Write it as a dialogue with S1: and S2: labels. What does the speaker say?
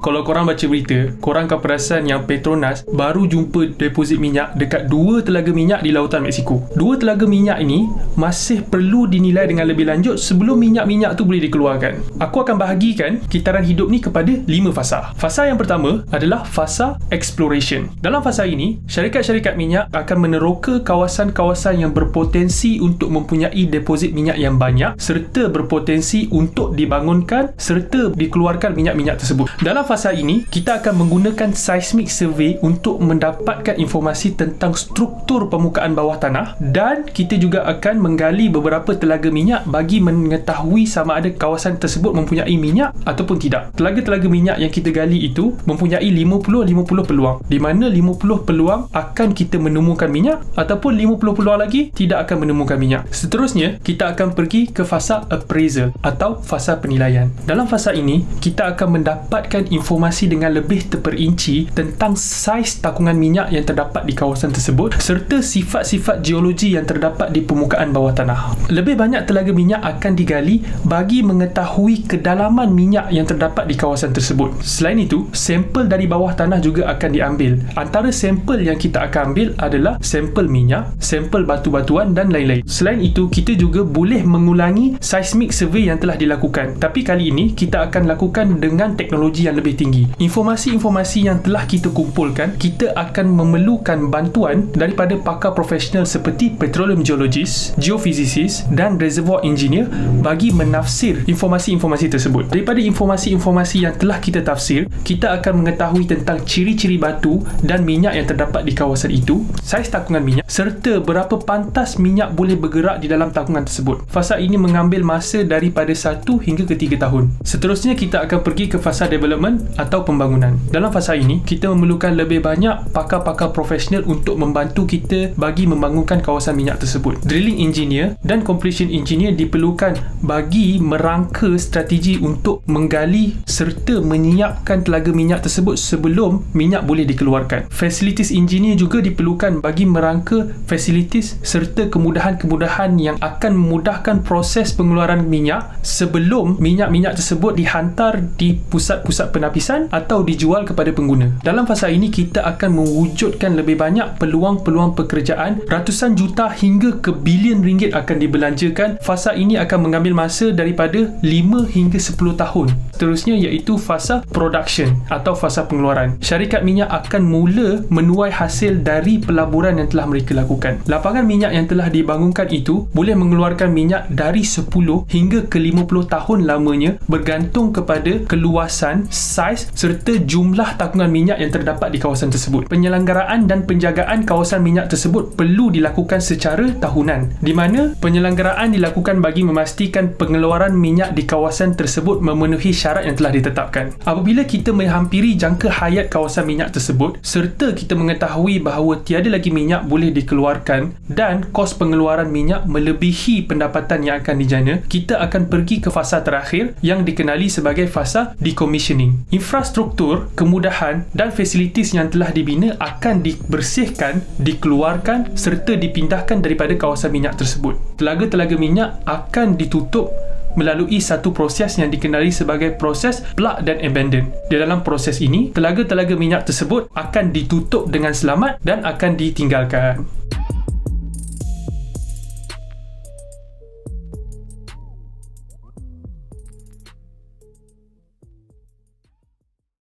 S1: Kalau korang baca berita, korang akan perasan yang Petronas baru jumpa deposit minyak dekat 2 telaga minyak di lautan Mexico. 2 telaga minyak ini masih perlu dinilai dengan lebih lanjut sebelum minyak-minyak tu boleh dikeluarkan. Aku akan bahagikan kitaran hidup ni kepada 5 fasa. Fasa yang pertama adalah fasa exploration. Dalam fasa ini, syarikat-syarikat minyak akan meneroka kawasan-kawasan yang berpotensi untuk mempunyai deposit minyak yang banyak serta berpotensi untuk dibangunkan serta dikeluarkan minyak-minyak tersebut. Dalam fasa ini, kita akan menggunakan seismic survey untuk mendapatkan informasi tentang struktur permukaan bawah tanah, dan kita juga akan menggali beberapa telaga minyak bagi mengetahui sama ada kawasan tersebut mempunyai minyak ataupun tidak. Telaga-telaga minyak yang kita gali itu mempunyai 50-50 peluang, di mana 50 peluang akan kita menemukan minyak ataupun 50 peluang lagi tidak akan menemukan minyak. Seterusnya, kita akan pergi ke fasa appraisal atau fasa penilaian. Dalam fasa ini, kita akan mendapatkan informasi dengan lebih terperinci tentang saiz takungan minyak yang terdapat di kawasan tersebut serta sifat-sifat geologi yang terdapat di permukaan bawah tanah. Lebih banyak telaga minyak akan digali bagi mengetahui kedalaman minyak yang terdapat di kawasan tersebut. Selain itu, sampel dari bawah tanah juga akan diambil. Antara sampel yang kita akan ambil adalah sampel minyak, sampel batu-batuan dan lain-lain. Selain itu, kita juga boleh mengulangi seismic survey yang telah dilakukan. Tapi kali ini, kita akan lakukan dengan teknologi yang lebih tinggi. Informasi-informasi yang telah kita kumpulkan, kita akan memerlukan bantuan daripada pakar profesional seperti petroleum geologist, geophysicist dan reservoir engineer bagi menafsir informasi-informasi tersebut. Daripada informasi-informasi yang telah kita tafsir, kita akan mengetahui tentang ciri-ciri batu dan minyak yang terdapat di kawasan itu, saiz takungan minyak serta berapa pantas minyak boleh bergerak di dalam takungan tersebut. Fasa ini mengambil masa daripada 1 hingga ke 3 tahun. Seterusnya, kita akan pergi ke fasa development atau pembangunan. Dalam fasa ini, kita memerlukan lebih banyak pakar-pakar profesional untuk membantu kita bagi membangunkan kawasan minyak tersebut. Drilling engineer dan completion engineer diperlukan bagi merangka strategi untuk menggali serta menyiapkan telaga minyak tersebut sebelum minyak boleh dikeluarkan. Facilities engineer juga diperlukan bagi merangka facilities serta kemudahan-kemudahan yang akan memudahkan proses pengeluaran minyak sebelum minyak-minyak tersebut dihantar di pusat-pusat penapisan atau dijual kepada pengguna. Dalam fasa ini, kita akan mewujudkan lebih banyak peluang-peluang pekerjaan. Ratusan juta hingga ke bilion ringgit akan dibelanjakan. Fasa ini akan mengambil masa daripada 5 hingga 10 tahun. Seterusnya iaitu fasa production atau fasa pengeluaran. Syarikat minyak akan mula menuai hasil dari pelaburan yang telah mereka lakukan. Lapangan minyak yang telah dibangunkan itu boleh mengeluarkan minyak dari 10 hingga ke 50 tahun lamanya bergantung kepada keluasan, saiz serta jumlah takungan minyak yang terdapat di kawasan tersebut. Penyelenggaraan dan penjagaan kawasan minyak tersebut perlu dilakukan secara tahunan, di mana penyelenggaraan dilakukan bagi memastikan pengeluaran minyak di kawasan tersebut memenuhi syarat yang telah ditetapkan. Apabila kita menghampiri jangka hayat kawasan minyak tersebut serta kita mengetahui bahawa tiada lagi minyak boleh dikeluarkan dan kos pengeluaran minyak melebihi pendapatan yang akan dijana, kita akan pergi ke fasa terakhir yang dikenali sebagai fasa decommissioning. Infrastruktur, kemudahan dan fasilitis yang telah dibina akan dibersihkan, dikeluarkan serta dipindahkan daripada kawasan minyak tersebut. Telaga-telaga minyak akan ditutup melalui satu proses yang dikenali sebagai proses plug dan abandon. Di dalam proses ini, telaga-telaga minyak tersebut akan ditutup dengan selamat dan akan ditinggalkan.